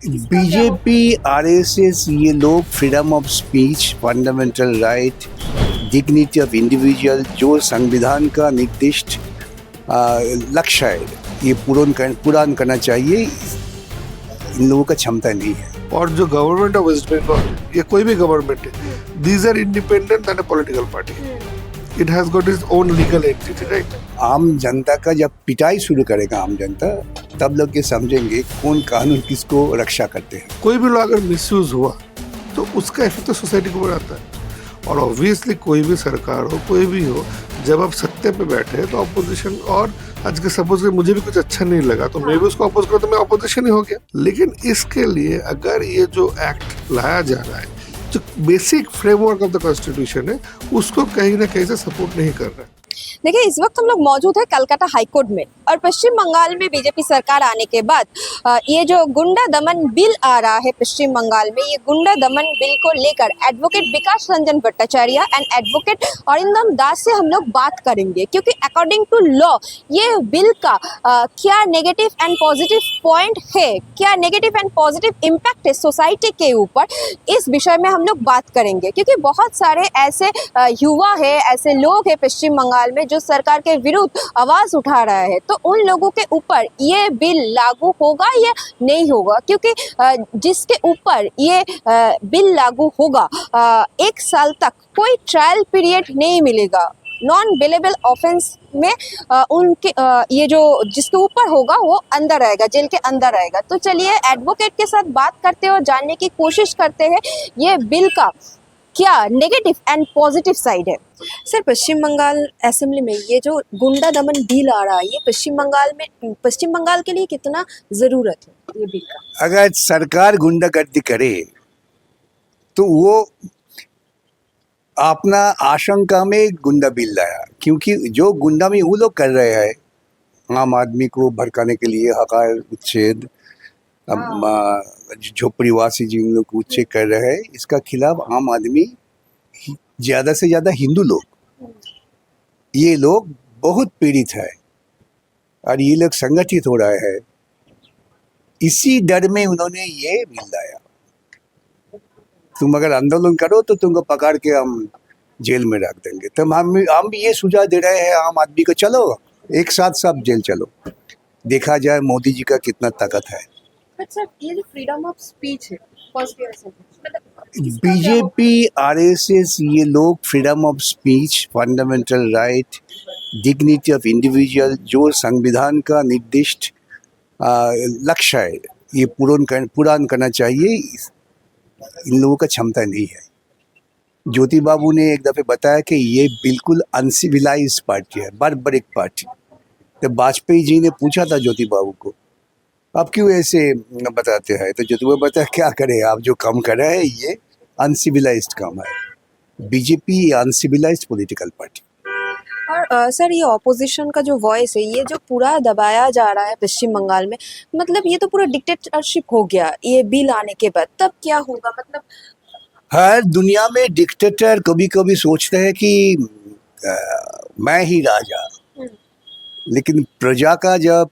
BJP RSS ये लोग freedom of speech, fundamental right, dignity of individual जो संविधान का निर्दिष्ट लक्ष्य है, ये पूर्ण करना चाहिए। इन लोगों का क्षमता नहीं है। और जो गवर्नमेंट ऑफ वेस्ट बंगाल, ये कोई भी गवर्नमेंट है, these are independent and a political party. It has got its own legal entity, right. आम जनता का जब पिटाई शुरू करेगा आम जनता, तब लोग ये समझेंगे कौन कानून किसको रक्षा करते हैं। कोई भी लॉ अगर मिसयूज हुआ तो उसका इफेक्ट तो सोसाइटी को बढ़ाता है। और ऑब्वियसली कोई भी सरकार हो, कोई भी हो, जब आप सत्ते पे बैठे तो अपोजिशन, और आज के सपोज मुझे भी कुछ अच्छा नहीं लगा तो मैं भी उसको अपोज करूँ तो मैं अपोजिशन ही हो गया। लेकिन इसके लिए अगर ये जो एक्ट लाया जा रहा है, जो basic framework of the constitution है, उसको कहीं ना कहीं से सपोर्ट नहीं कर रहा है। देखिए, इस वक्त हम लोग मौजूद है कलकत्ता हाईकोर्ट में, और पश्चिम बंगाल में बीजेपी सरकार आने के बाद ये जो गुंडा दमन बिल आ रहा है पश्चिम बंगाल में, ये गुंडा दमन बिल को लेकर advocate Vikas Ranjan Bhattacharya and advocate Arindam Das से हम लोग बात करेंगे, क्योंकि अकॉर्डिंग टू लॉ ये बिल का क्या नेगेटिव एंड पॉजिटिव पॉइंट है, क्या नेगेटिव एंड पॉजिटिव इम्पैक्ट है सोसाइटी के ऊपर, इस विषय में हम लोग बात करेंगे। क्योंकि बहुत सारे ऐसे युवा है, ऐसे लोग हैं पश्चिम बंगाल में जो सरकार के विरुद्ध आवाज उठा रहा है, तो उन लोगों के ऊपर ये बिल लागू होगा या नहीं होगा। क्योंकि जिसके ऊपर ये बिल लागू होगा, 1 साल तक कोई ट्रायल पीरियड नहीं मिलेगा। नॉन बेलेबल ऑफेंस में उनके ये जो जिसके ऊपर होगा वो अंदर आएगा, जेल के अंदर आएगा। तो चलिए एडवोकेट के साथ बात करते हैं और जानने की कोशिश करते हैं ये बिल का क्या नेगेटिव एंड पॉजिटिव साइड है। सर, पश्चिम बंगाल असेंबली में ये जो गुंडा दमन बिल आ रहा है, ये पश्चिम बंगाल के लिए कितना जरूरत है ये बिल का? अगर सरकार गुंडागर्दी करे तो वो अपना आशंका में गुंडा बिल लाया, क्योंकि जो गुंडामी वो लोग कर रहे हैं आम आदमी को भड़काने के लिए, हकार उच्छेद, झोपड़ीवासी जिन लोग उच्छेद कर रहे हैं, इसका खिलाफ आम आदमी, ज्यादा से ज्यादा हिंदू लोग, ये लोग बहुत पीड़ित है और ये लोग संगठित हो रहे हैं। इसी डर में उन्होंने ये बिल लाया। तुम अगर आंदोलन करो तो तुमको पकड़ के हम जेल में रख देंगे। तो हम ये सुझाव दे रहे हैं आम आदमी को, चलो एक साथ सब जेल चलो, देखा जाए मोदी जी का कितना ताकत है। बट सर, ये जो फ्रीडम ऑफ स्पीच है, बीजेपी आरएसएस ये लोग freedom of speech, fundamental right, dignity of individual जो संविधान का निर्दिष्ट लक्ष्य है, ये पूर्ण करना चाहिए। इन लोगों का क्षमता नहीं है। ज्योति बाबू ने एक दफे बताया कि ये बिल्कुल अनसिविलाइज्ड पार्टी है, बार्बरिक पार्टी। तो वाजपेयी जी ने पूछा था ज्योति बाबू को, आप क्यों ऐसे बताते हैं? तो ज्योति बाबू बताया, क्या करें, आप जो काम कर रहे हैं ये अनसिविलाइज्ड काम है। BJP uncivilised political party. और सर, ये ऑपोजिशन का जो वॉइस है, ये जो पूरा दबाया जा रहा है पश्चिम बंगाल में, मतलब ये तो पूरा डिक्टेटरशिप हो गया ये बिल आने के बाद। तब क्या होगा? मतलब हर दुनिया में डिक्टेटर कभी कभी सोचते हैं कि मैं ही राजा, लेकिन प्रजा का जब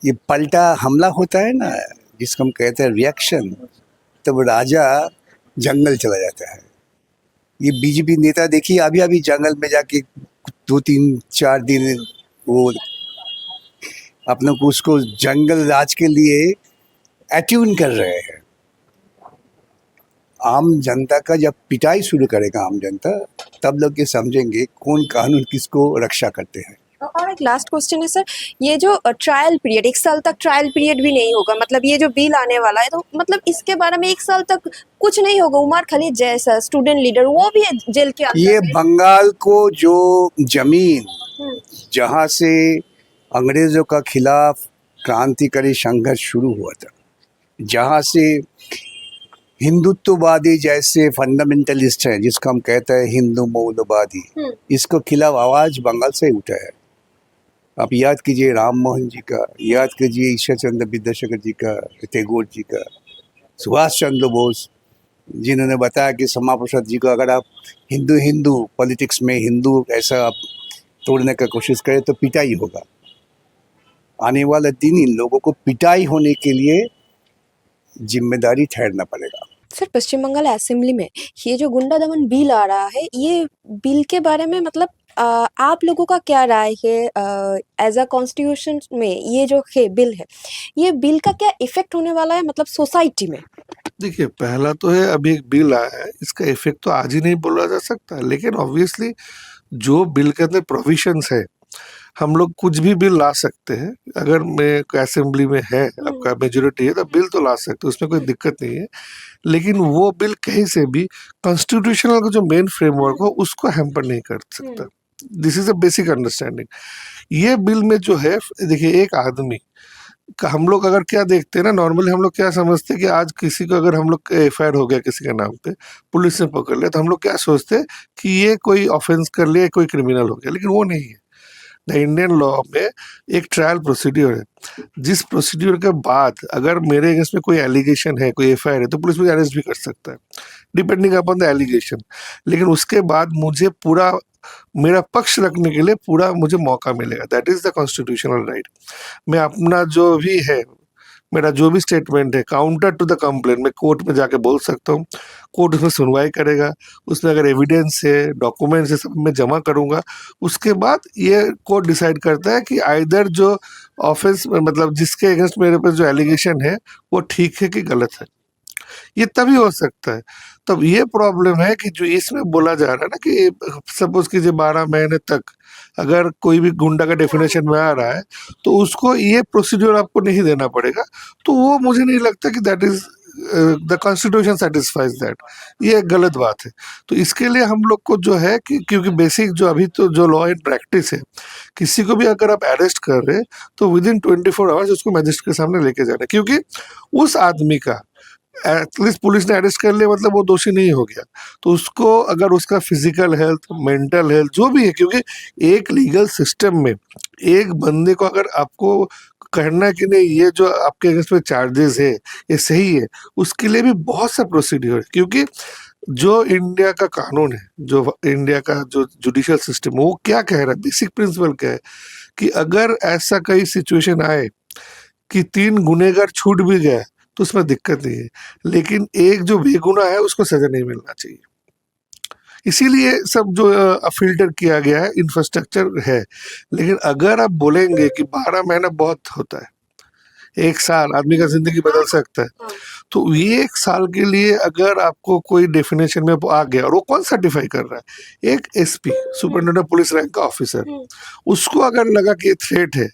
ये पलटा हमला होता है ना, जिसको हम कहते हैं रिएक्शन, तब राजा जंगल चला जाता है। ये बीजेपी नेता देखिए, अभी अभी जंगल में जाके 2-3-4 दिन वो अपने को उसको जंगल राज के लिए एट्यून कर रहे हैं। आम जनता का जब पिटाई शुरू करेगा आम जनता, तब लोग ये समझेंगे कौन कानून किसको रक्षा करते हैं। और एक लास्ट क्वेश्चन है सर, ये जो ट्रायल पीरियड, 1 साल तक ट्रायल पीरियड भी नहीं होगा, मतलब ये जो बिल आने वाला है, तो मतलब इसके बारे में 1 साल तक कुछ नहीं होगा। उमर खालिद जैसा स्टूडेंट लीडर, वो भी जेल के अंदर ये बंगाल को जो जमीन जहाँ से अंग्रेजों का खिलाफ क्रांतिकारी संघर्ष शुरू हुआ था, जहाँ से हिंदुत्ववादी जैसे फंडामेंटलिस्ट हैं, जिसको हम कहते हैं हिंदू मौलवादी, इसको खिलाफ आवाज बंगाल से उठा है। आप याद कीजिए राम मोहन जी का, याद कीजिए ईश्वर चंद्र विद्यासागर जी का, टैगोर जी का, सुभाष चंद्र बोस, जिन्होंने बताया कि श्यामा प्रसाद जी को अगर आप हिंदू पॉलिटिक्स में हिंदू ऐसा आप तोड़ने का कोशिश करें तो पिटाई होगा। आने वाला दिन इन लोगों को पिटाई होने के लिए जिम्मेदारी ठहरना पड़ेगा। सर पश्चिम बंगाल असेंबली में ये जो गुंडा दमन बिल आ रहा है, ये बिल के बारे में मतलब आप लोगों का क्या राय है? एज अ कॉन्स्टिट्यूशन में ये जो है बिल है, ये बिल का क्या इफेक्ट होने वाला है मतलब सोसाइटी में? देखिए, पहला तो है अभी एक बिल आया है, इसका इफेक्ट तो आज ही नहीं बोला जा सकता, लेकिन ऑब्वियसली जो बिल के अंदर प्रोविजंस है, हम लोग कुछ भी बिल ला सकते हैं। अगर मैं असेंबली में है, आपका मेजोरिटी है, तो बिल तो ला सकते हैं, उसमें कोई दिक्कत नहीं है। लेकिन वो बिल कहीं से भी कॉन्स्टिट्यूशनल का जो मेन फ्रेमवर्क हो उसको हैम्पर नहीं कर सकता। This is a basic understanding. ये बिल में जो है, देखिए, एक आदमी हम लोग अगर क्या देखते हैं ना, नॉर्मली हम लोग क्या समझते हैं कि आज किसी को अगर हम लोग एफआईआर हो गया किसी के नाम पे, पुलिस ने पकड़ लिया, तो हम लोग क्या सोचते हैं कि ये कोई ऑफेंस कर लिया, कोई क्रिमिनल हो गया, लेकिन वो नहीं है। द इंडियन लॉ में एक ट्रायल प्रोसीड्यूर है, जिस प्रोसीड्यूर के बाद अगर मेरे अगेंस्ट में कोई एलिगेशन है, कोई एफआईआर है, तो पुलिस मुझे अरेस्ट भी कर सकता है, डिपेंडिंग अपॉन द एलिगेशन। लेकिन उसके बाद मुझे पूरा मेरा पक्ष रखने के लिए पूरा मुझे मौका मिलेगा। That is the constitutional right. मैं अपना जो भी है, मेरा जो भी स्टेटमेंट है, काउंटर टू द कंप्लेंट, मैं कोर्ट में जाके बोल सकता हूँ। कोर्ट उसमें सुनवाई करेगा, उसमें अगर एविडेंस है, डॉक्यूमेंट्स है, सब मैं जमा करूँगा। उसके बाद ये कोर्ट डिसाइड करता है कि आइदर जो ऑफेंस मतलब जिसके अगेंस्ट मेरे पास जो एलिगेशन है वो ठीक है कि गलत है। ये तभी हो सकता है। तब ये प्रॉब्लम है कि जो इसमें बोला जा रहा है ना कि सपोज कीजिए 12 महीने तक अगर कोई भी गुंडा का डेफिनेशन में आ रहा है, तो उसको ये प्रोसीड्यूर आपको नहीं देना पड़ेगा। तो वो मुझे नहीं लगता कि that is the constitution satisfies that. ये एक गलत बात है। तो इसके लिए हम लोग को जो है कि क्योंकि बेसिक जो अभी तो जो लॉ इन प्रैक्टिस है, किसी को भी अगर आप अरेस्ट कर रहे हैं तो विद इन 24 आवर्स उसको मजिस्ट्रेट के सामने लेके जाना है, क्योंकि उस आदमी का एटलीस्ट पुलिस ने अरेस्ट कर लिया मतलब वो दोषी नहीं हो गया। तो उसको अगर उसका फिजिकल हेल्थ, मेंटल हेल्थ जो भी है, क्योंकि एक लीगल सिस्टम में एक बंदे को अगर आपको कहना है कि नहीं ये जो आपके अगेंस्ट में चार्जेस है ये सही है, उसके लिए भी बहुत सा प्रोसीड्यूर है। क्योंकि जो इंडिया का कानून है, जो इंडिया का जो जुडिशियल सिस्टम है, वो क्या कह रहा है, बेसिक प्रिंसिपल क्या है कि अगर ऐसा कई सिचुएशन आए कि 3 गुनेगार छूट भी गए तो उसमें दिक्कत नहीं है, लेकिन एक जो बेगुनाह है उसको सजा नहीं मिलना चाहिए। इसीलिए सब जो फिल्टर किया गया है, इंफ्रास्ट्रक्चर है। लेकिन अगर आप बोलेंगे कि 12 महीना बहुत होता है, 1 साल आदमी का जिंदगी बदल सकता है, तो ये 1 साल के लिए अगर आपको कोई डेफिनेशन में आ गया, और वो कौन सर्टिफाई कर रहा है, एक एसपी सुपरिटेंडेंट पुलिस रैंक का ऑफिसर, उसको अगर लगा कि ये थ्रेट है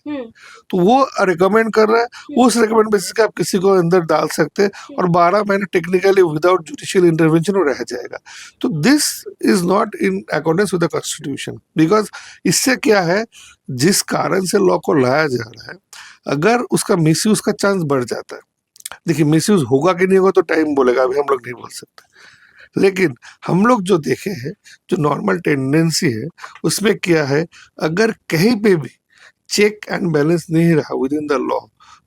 तो वो रिकमेंड कर रहा है, उस रिकमेंड बेसिस पे आप किसी को अंदर डाल सकते हैं और 12 महीने टेक्निकली विदाउट जुडिशियल इंटरवेंशन वो रह जाएगा। तो this is not in accordance with the constitution, because इससे क्या है, जिस कारण से लॉ को लाया जा रहा है, अगर उसका मिसयूज का चांस बढ़ जाता है। देखिए, मिसयूज होगा कि नहीं होगा तो टाइम बोलेगा, अभी हम लोग नहीं बोल सकते। लेकिन हम लोग जो देखे हैं, जो नॉर्मल टेंडेंसी है, उसमें क्या है, अगर कहीं पे भी चेक एंड बैलेंस नहीं रहा विद इन द लॉ,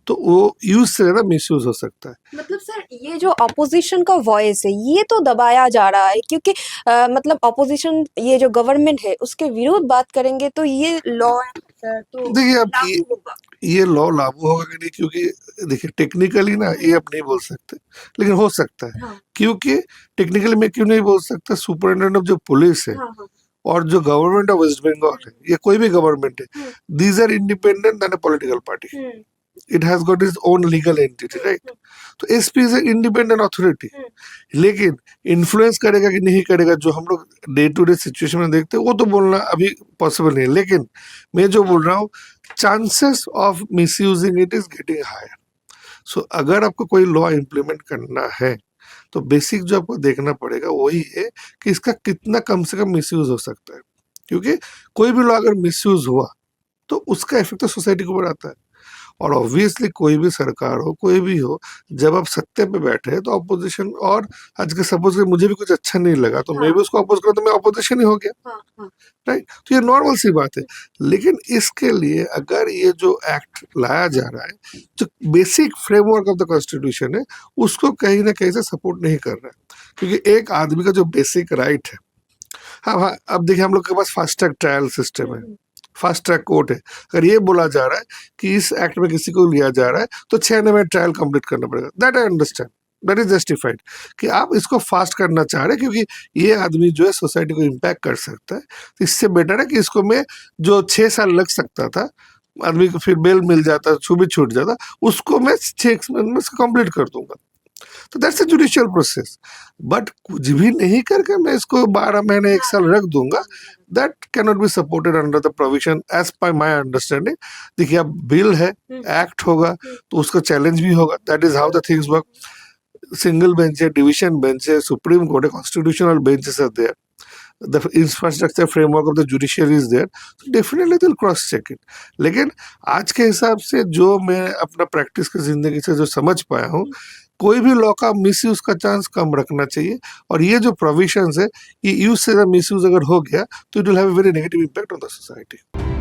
तो वो यूज से ज्यादा मिसयूज हो सकता है। मतलब सर ये जो ऑपोजिशन का वॉइस है ये तो दबाया जा रहा है, क्योंकि मतलब ऑपोजिशन ये जो गवर्नमेंट है उसके विरोध बात करेंगे तो ये लॉ तो देखिए, अब लागू होगा। ये लॉ लागू होगा कि नहीं, क्योंकि देखिए टेक्निकली ना ये आप नहीं बोल सकते, लेकिन हो सकता है। हाँ। क्योंकि टेक्निकली मैं क्यों नहीं बोल सकता, सुपरिटेंडेंट ऑफ जो पुलिस है हाँ, हाँ। और जो गवर्नमेंट ऑफ वेस्ट बंगाल है, ये कोई भी गवर्नमेंट है, these are independent than a political party. It has got its own legal entity, right. तो एसपी इज इंडिपेंडेंट अथॉरिटी, लेकिन इन्फ्लुएंस करेगा कि नहीं करेगा, जो हम लोग डे टू डे सिचुएशन में देखते हैं, वो तो बोलना अभी पॉसिबल नहीं है। लेकिन मैं जो बोल रहा हूँ, chances of misusing it is getting higher. So अगर आपको कोई लॉ इम्प्लीमेंट करना है, तो बेसिक जो आपको देखना पड़ेगा वही है कि इसका कितना कम से कम मिसयूज हो सकता है। क्योंकि कोई भी लॉ अगर मिसयूज हुआ तो उसका इफेक्ट तो सोसाइटी के ऊपर आता है। और ऑब्वियसली कोई भी सरकार हो, कोई भी हो, जब आप सत्ते पे बैठे हैं तो ऑपोजिशन, और आज के सपोज कि मुझे भी कुछ अच्छा नहीं लगा तो मैं भी उसको अपोज करूँ तो मैं ऑपोजिशन ही हो गया, राइट। तो ये नॉर्मल सी बात है। लेकिन इसके लिए अगर ये जो एक्ट लाया जा रहा है, जो basic framework of the constitution है, उसको कहीं ना कहीं से सपोर्ट नहीं कर रहा है। क्योंकि एक आदमी का जो बेसिक राइट है, हाँ हाँ, अब देखिए हम लोग के पास फास्ट ट्रैक ट्रायल सिस्टम है, फास्ट ट्रैक कोर्ट है, अगर ये बोला जा रहा है कि इस एक्ट में किसी को लिया जा रहा है तो 6 महीने में ट्रायल कंप्लीट करना पड़ेगा, that I understand, that is justified कि आप इसको फास्ट करना चाह रहे हैं क्योंकि ये आदमी जो है सोसाइटी को इम्पैक्ट कर सकता है। तो इससे बेटर है कि इसको मैं जो 6 साल लग सकता था, आदमी को फिर बेल मिल जाता, भी छूट जाता, उसको मैं 6 महीने में कंप्लीट कर दूंगा। तो that's a judicial process. But कुछ भी नहीं करके मैं इसको 12 महीने 1 साल रख दूंगा, that can not be supported under the provision as per my understanding. देखिए अब बिल है, एक्ट होगा तो उसका चैलेंज भी होगा, that is how the things work. Single bench है, डिवीजन बेंच है, सुप्रीम कोर्ट है, constitutional benches are there, the infrastructure framework of the judiciary is there, so definitely they'll cross check it। लेकिन आज के हिसाब से जो मैं अपना प्रैक्टिस की जिंदगी से जो समझ पाया हूँ, कोई भी लॉ का मिसयूज का चांस कम रखना चाहिए, और ये जो प्रोविजंस है, ये यूज से मिसयूज अगर हो गया तो it will have a very negative impact on the society.